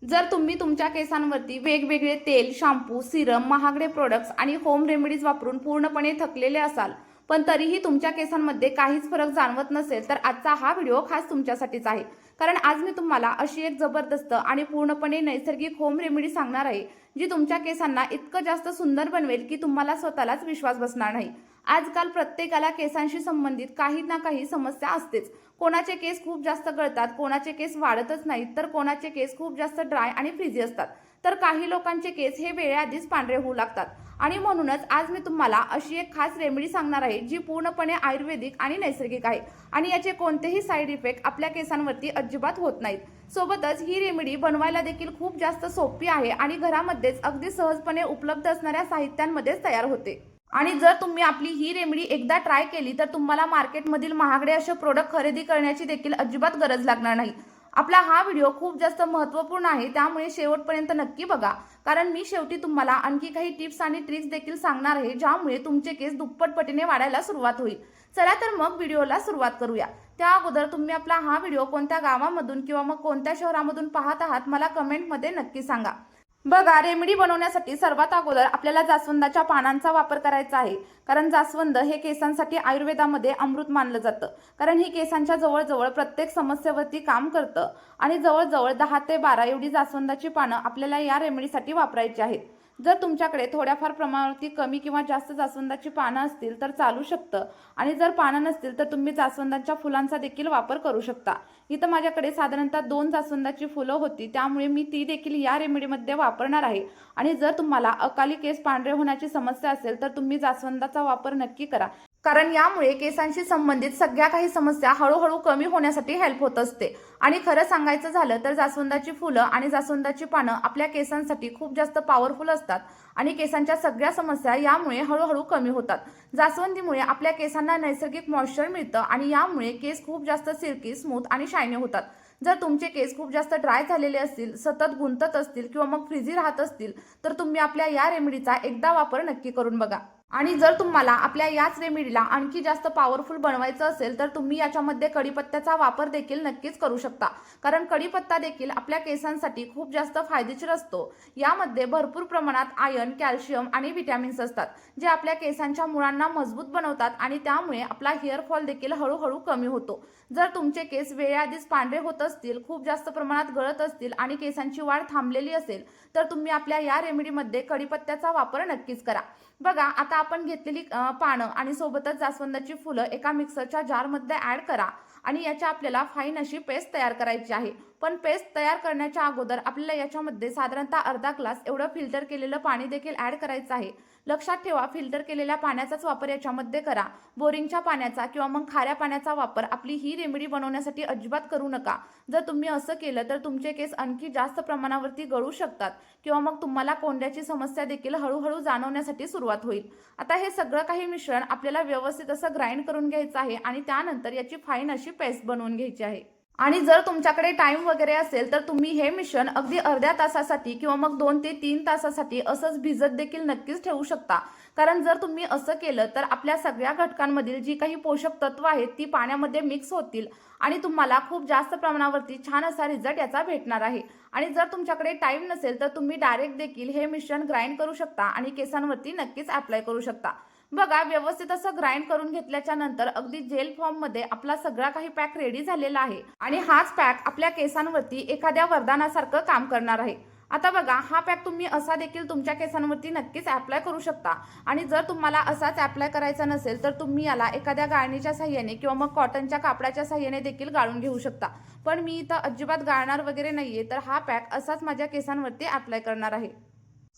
जर तुम्ही तुमच्या केसांवरती वेगवेगळे तेल, शॅम्पू, सिरम, महागडे प्रोडक्ट्स आणि होम रेमेडीज वापरून पूर्णपणे थकलेले असाल, पण तरीही तुमच्या केसांमध्ये काहीच फरक जाणवत नसेल, तर आजचा हा व्हिडिओ खास तुमच्यासाठीच आहे. कारण आज मी तुम्हाला अशी एक जबरदस्त आणि पूर्णपणे नैसर्गिक होम रेमेडी सांगणार आहे, जी तुमच्या केसांना इतकं जास्त सुंदर बनवेल की तुम्हाला स्वतःलाच विश्वास बसणार नाही. आजकाल प्रत्येकाला केसांशी संबंधित काही ना काही समस्या असतेच. कोणाचे केस खूप जास्त गळतात, कोणाचे केस वाढतच नाहीत, तर कोणाचे केस खूप जास्त ड्राय आणि फ्रिझी असतात, तर काही लोकांचे केस हे वेळेआधीच पांढरे होऊ लागतात. आणि म्हणूनच आज मी तुम्हाला अशी एक खास रेमेडी सांगणार आहे, जी पूर्णपणे आयुर्वेदिक आणि नैसर्गिक आहे आणि याचे कोणतेही साईड इफेक्ट आपल्या केसांवरती अजिबात होत नाहीत. सोबतच ही रेमेडी बनवायला देखील खूप जास्त सोपी आहे आणि घरामध्येच अगदी सहजपणे उपलब्ध असणाऱ्या साहित्यांमध्येच तयार होते. आणि जर तुम्ही आपली ही रेमेडी एकदा ट्राय केली, तर तुम्हाला मार्केटमधील महागडे असे प्रोडक्ट खरेदी करण्याची देखील अजिबात गरज लागणार नाही. आपला हा व्हिडिओ खूप जास्त महत्त्वपूर्ण आहे, त्यामुळे शेवटपर्यंत नक्की बघा. कारण मी शेवटी तुम्हाला आणखी काही टिप्स आणि ट्रिक्स देखील सांगणार आहे, ज्यामुळे तुमचे केस दुप्पटपटीने वाढायला सुरुवात होईल. चला तर मग व्हिडिओला सुरुवात करूया. त्या अगोदर तुम्ही आपला हा व्हिडिओ कोणत्या गावामधून किंवा मग कोणत्या शहरामधून पाहत आहात, मला कमेंटमध्ये नक्की सांगा. बघा, रेमेडी बनवण्यासाठी सर्वात अगोदर आपल्याला जास्वंदाच्या पानांचा वापर करायचा आहे. कारण जास्वंद हे केसांसाठी आयुर्वेदामध्ये अमृत मानलं जातं. कारण ही केसांच्या जवळजवळ प्रत्येक समस्येवरती काम करतं आणि जवळजवळ 10 ते 12 एवढी जास्वंदाची पानं आपल्याला या रेमेडीसाठी वापरायची आहेत. जर तुमच्याकडे थोड्याफार प्रमाणावरती कमी किंवा जास्त जास्वंदाची पानं असतील तर चालू शकतं, आणि जर पानं नसतील तर तुम्ही जास्वंदाच्या फुलांचा देखील वापर करू शकता. इथं माझ्याकडे साधारणतः 2 जास्वंदाची फुलं होती, त्यामुळे मी ती देखील या रेमेडीमध्ये वापरणार आहे. आणि जर तुम्हाला अकाली केस पांढरे होण्याची समस्या असेल तर तुम्ही जास्वंदाचा वापर नक्की करा. कारण यामुळे केसांशी संबंधित सगळ्या काही समस्या हळूहळू कमी होण्यासाठी हेल्प होत असते. आणि खरं सांगायचं झालं तर जास्वंदाची फुलं आणि जास्वंदाची पानं आपल्या केसांसाठी खूप जास्त पॉवरफुल असतात आणि केसांच्या सगळ्या समस्या यामुळे हळूहळू कमी होतात. जास्वंदीमुळे आपल्या केसांना नैसर्गिक मॉइश्चर मिळतं आणि यामुळे केस खूप जास्त सिल्की, स्मूथ आणि शायनी होतात. जर तुमचे केस खूप जास्त ड्राय झालेले असतील, सतत गुंतत असतील किंवा मग फ्रिझी राहत असतील, तर तुम्ही आपल्या या रेमेडीचा एकदा वापर नक्की करून बघा. आणि जर तुम्हाला आपल्या याच रेमेडीला आणखी जास्त पॉवरफुल बनवायचं असेल, तर तुम्ही याच्यामध्ये कढीपत्त्याचा वापर देखील नक्कीच करू शकता. कारण कढीपत्ता देखील आपल्या केसांसाठी खूप जास्त फायदेशीर असतो. यामध्ये भरपूर प्रमाणात आयर्न, कॅल्शियम आणि विटॅमिन्स असतात, जे आपल्या केसांच्या मुळांना मजबूत बनवतात आणि त्यामुळे आपला हेअर फॉल देखील हळूहळू कमी होतो. जर तुमचे केस वेळेआधीच पांढरे होत असतील, खूप जास्त प्रमाणात गळत असतील आणि केसांची वाढ थांबलेली असेल, तर तुम्ही आपल्या या रेमेडीमध्ये कढीपत्त्याचा वापर नक्कीच करा. बघा, आता आपण घेतलेली पानं आणि सोबतच जास्वंदाची फुलं एका मिक्सरच्या जारमध्ये ॲड करा आणि याची आपल्याला फाईन अशी पेस्ट तयार करायची आहे. पण पेस्ट तयार करण्याच्या अगोदर आपल्याला याच्यामध्ये साधारणतः अर्धा ग्लास एवढं फिल्टर केलेलं पाणी देखील ॲड करायचं आहे. लक्षात ठेवा, फिल्टर केलेल्या पाण्याचाच वापर याच्यामध्ये करा. बोरिंगच्या पाण्याचा किंवा मग खाऱ्या पाण्याचा वापर आपली ही रेमेडी बनवण्यासाठी अजिबात करू नका. जर तुम्ही असं केलं तर तुमचे केस आणखी जास्त प्रमाणावरती गळू शकतात किंवा मग तुम्हाला कोंड्याची समस्या देखील हळूहळू जाणवण्यासाठी सुरुवात होईल. आता हे सगळं काही मिश्रण आपल्याला व्यवस्थित असं ग्राइंड करून घ्यायचं आहे आणि त्यानंतर याची फाईन अशी पेस्ट बनवून घ्यायची आहे. आणि जर तुमच्याकडे टाइम वगैरे असेल तर तुम्ही हे मिश्रण अगदी अर्ध्या तासासाठी किंवा मग 2 ते 3 तासासाठी असंच भिजत देखील नक्कीच ठेवू शकता. कारण जर तुम्ही असं केलं तर आपल्या सगळ्या घटकांमधील जी काही पोषक तत्व आहेत ती पाण्यामध्ये मिक्स होतील आणि तुम्हाला खूप जास्त प्रमाणावरती छान असा रिझल्ट याचा भेटणार आहे. आणि जर तुमच्याकडे टाइम नसेल तर तुम्ही डायरेक्ट देखील हे मिश्रण ग्राइंड करू शकता आणि केसांवरती नक्कीच अप्लाय करू शकता. बघा, व्यवस्थित असं ग्राइंड करून घेतल्याच्या नंतर अगदी जेल फॉर्म मध्ये आपला सगळा काही पॅक रेडी झालेला आहे आणि हाच पॅक आपल्या केसांवरती एखाद्या वरदानासारखं काम करणार आहे. आता बघा, हा पॅक तुम्ही असा देखील तुमच्या केसांवरती नक्कीच अप्लाय करू शकता. आणि जर तुम्हाला असाच अप्लाय करायचा नसेल तर तुम्ही याला एखाद्या गाळणीच्या साह्याने किंवा मग कॉटनच्या कापडाच्या साह्याने देखील गाळून घेऊ शकता. पण मी इथं अजिबात गाळणार वगैरे नाहीये, तर हा पॅक असाच माझ्या केसांवरती अप्लाय करणार आहे.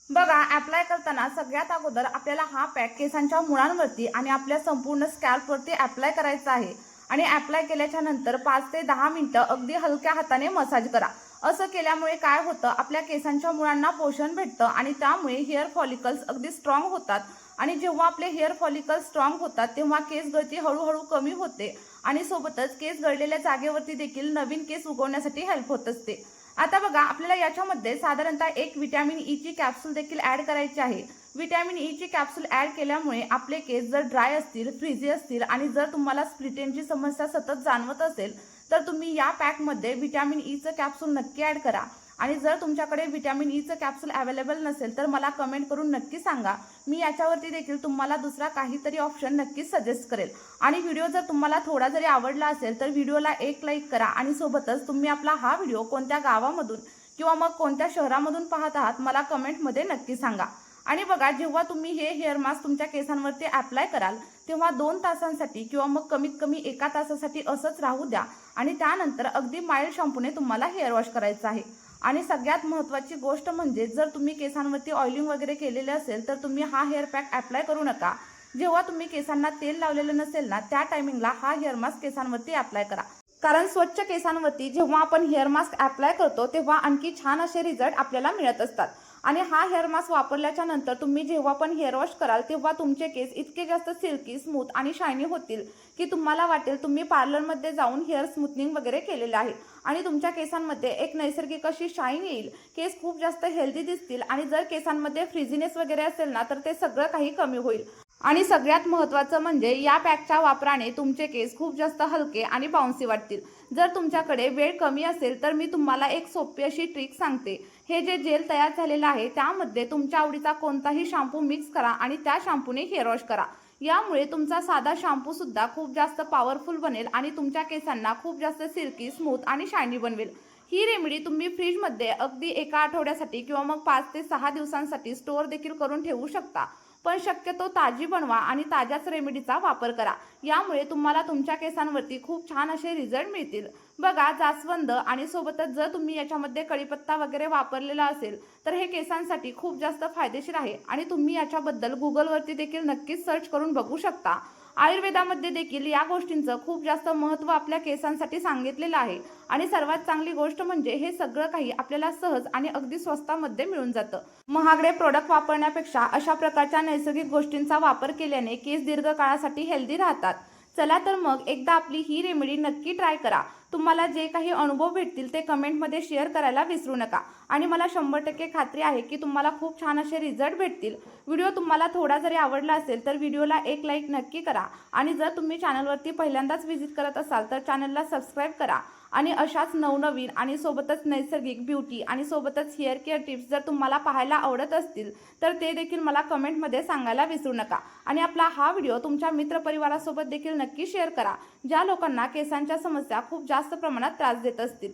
बघा, अप्लाय करताना सगळ्यात अगोदर आपल्याला हा पॅक केसांच्या मुळांवरती आणि आपल्या संपूर्ण स्कॅल्पवरती अप्लाय करायचा आहे. आणि अप्लाय केल्याच्या नंतर 5 ते 10 मिनिटं अगदी हलक्या हाताने मसाज करा. असं केल्यामुळे काय होतं, आपल्या केसांच्या मुळांना पोषण भेटतं आणि त्यामुळे हेअर फॉलिकल्स अगदी स्ट्रॉंग होतात. आणि जेव्हा आपले हेअर फॉलिकल्स स्ट्रॉंग होतात तेव्हा केस गळती हळूहळू कमी होते आणि सोबतच केस गळलेल्या जागेवरती देखील नवीन केस उगवण्यासाठी हेल्प होत असते. आता बघा, आपल्याला याच्यामध्ये साधारणतः एक विटॅमिन ई ची कॅप्सूल देखील ॲड करायची आहे. विटॅमिन ई ची कॅप्सूल ॲड केल्यामुळे आपले केस जर ड्राय असतील, फ्रिझी असतील आणि जर तुम्हाला स्प्लिट एंडची समस्या सतत जाणवत असेल, तर तुम्ही या पॅकमध्ये विटॅमिन ई चं कॅप्सूल नक्की ॲड करा. आणि जर तुमच्याकडे व्हिटॅमिन ईचं कॅप्सूल अवेलेबल नसेल तर मला कमेंट करून नक्की सांगा. मी याच्यावरती देखील तुम्हाला दुसरा काहीतरी ऑप्शन नक्कीच सजेस्ट करेल. आणि व्हिडिओ जर तुम्हाला थोडा जरी आवडला असेल तर व्हिडिओला एक लाईक करा आणि सोबतच तुम्ही आपला हा व्हिडिओ कोणत्या गावामधून किंवा मग कोणत्या शहरामधून पाहत आहात मला कमेंटमध्ये नक्की सांगा. आणि बघा, जेव्हा तुम्ही हे हेअर मास्क तुमच्या केसांवरती अप्लाय कराल तेव्हा 2 तासांसाठी किंवा मग कमीत कमी 1 तासासाठी असंच राहू द्या आणि त्यानंतर अगदी माइल्ड शॅम्पूने तुम्हाला हेअर वॉश करायचं आहे. आणि सगळ्यात महत्त्वाची गोष्ट म्हणजे जर तुम्ही केसांवरती ऑइलिंग वगैरे केलेले असेल तर तुम्ही हा हेअर पॅक अप्लाय करू नका. जेव्हा तुम्ही केसांना तेल लावलेलं नसेल ना त्या टायमिंगला हा हेअर मास्क केसांवरती अप्लाय करा. कारण स्वच्छ केसांवरती जेव्हा आपण हेअर मास्क अप्लाय करतो तेव्हा आणखी छान असे रिझल्ट आपल्याला मिळत असतात. आणि हा हेअर मास्क वापरल्याच्या नंतर तुम्ही जेव्हा पण हेअर वॉश कराल तेव्हा तुमचे केस इतके जास्त सिल्की, स्मूथ आणि शायनी होतील की तुम्हाला वाटेल तुम्ही पार्लरमध्ये जाऊन हेअर स्मूथनिंग वगैरे केलेले आहे. आणि तुमच्या केसांमध्ये एक नैसर्गिक अशी शाईन येईल, केस खूप जास्त हेल्दी दिसतील आणि जर केसांमध्ये फ्रिझीनेस वगैरे असेल ना तर ते सगळं काही कमी होईल. आणि सगळ्यात महत्त्वाचं म्हणजे या पॅकच्या वापराने तुमचे केस खूप जास्त हलके आणि बाउन्सी वाटतील. जर तुमच्याकडे वेळ कमी असेल तर मी तुम्हाला एक सोपी अशी ट्रिक सांगते. हे जे जेल तयार झालेलं आहे त्यामध्ये तुमच्या आवडीचा कोणताही शॅम्पू मिक्स करा आणि त्या शॅम्पूने हेअर वॉश करा. यामुळे तुमचा साधा शॅम्पू सुद्धा खूप जास्त पॉवरफुल बनेल आणि तुमच्या केसांना खूप जास्त सिल्की, स्मूथ आणि शायनी बनवेल. ही रेमेडी तुम्ही फ्रीजमध्ये अगदी एका आठवड्यासाठी किंवा मग 5 ते 6 दिवसांसाठी स्टोअर देखील करून ठेवू शकता. पण शक्यतो ताजी बनवा आणि ताज्याच रेमेडीचा वापर करा. यामुळे तुम्हाला तुमच्या केसांवरती खूप छान असे रिझल्ट मिळतील. बघा, जास्वंद आणि सोबतच जर तुम्ही याच्यामध्ये कढीपत्ता वगैरे वापरलेला असेल तर हे केसांसाठी खूप जास्त फायदेशीर आहे आणि तुम्ही याच्याबद्दल गुगलवरती देखील नक्कीच सर्च करून बघू शकता. आयुर्वेदामध्ये देखील या गोष्टींचं खूप जास्त महत्त्व आपल्या केसांसाठी सांगितलेलं आहे. आणि सर्वात चांगली गोष्ट म्हणजे हे सगळं काही आपल्याला सहज आणि अगदी स्वस्तामध्ये मिळून जातं. महागडे प्रोडक्ट वापरण्यापेक्षा अशा प्रकारच्या नैसर्गिक गोष्टींचा वापर केल्याने केस दीर्घकाळासाठी हेल्दी राहतात. चला तर मग एकदा आपली ही रेमेडी नक्की ट्राय करा. तुम्हाला जे काही अनुभव भेटतील ते कमेंटमध्ये शेअर करायला विसरू नका. आणि मला 100% खात्री आहे की तुम्हाला खूप छान असे रिझल्ट भेटतील. व्हिडिओ तुम्हाला थोडा जरी आवडला असेल तर व्हिडिओला एक लाईक नक्की करा. आणि जर तुम्ही चॅनलवरती पहिल्यांदाच व्हिजिट करत असाल तर चॅनलला सबस्क्राईब करा. आणि अशाच नवनवीन आणि सोबतच नैसर्गिक ब्युटी आणि सोबतच हेअर केअर टिप्स जर तुम्हाला पाहायला आवडत असतील तर ते देखील मला कमेंटमध्ये सांगायला विसरू नका. आणि आपला हा व्हिडिओ तुमच्या मित्रपरिवारासोबत देखील नक्की शेअर करा ज्या लोकांना केसांच्या समस्या खूप जास्त प्रमाणात त्रास देत असतील.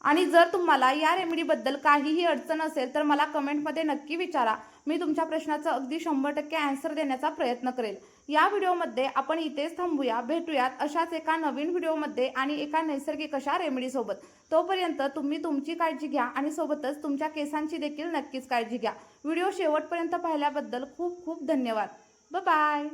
आणि जर तुम्हाला या रेमेडीबद्दल काहीही अडचण असेल तर मला कमेंटमध्ये नक्की विचारा. मी तुमच्या प्रश्नाचं अगदी 100% आन्सर देण्याचा प्रयत्न करेल. या व्हिडिओमध्ये आपण इथेच थांबूया. भेटूयात अशाच एका नवीन व्हिडिओमध्ये आणि एका नैसर्गिक अशा रेमेडीसोबत. तोपर्यंत तुम्ही तुमची काळजी घ्या आणि सोबतच तुमच्या केसांची देखील नक्कीच काळजी घ्या. व्हिडिओ शेवटपर्यंत पाहिल्याबद्दल खूप खूप धन्यवाद. बाय.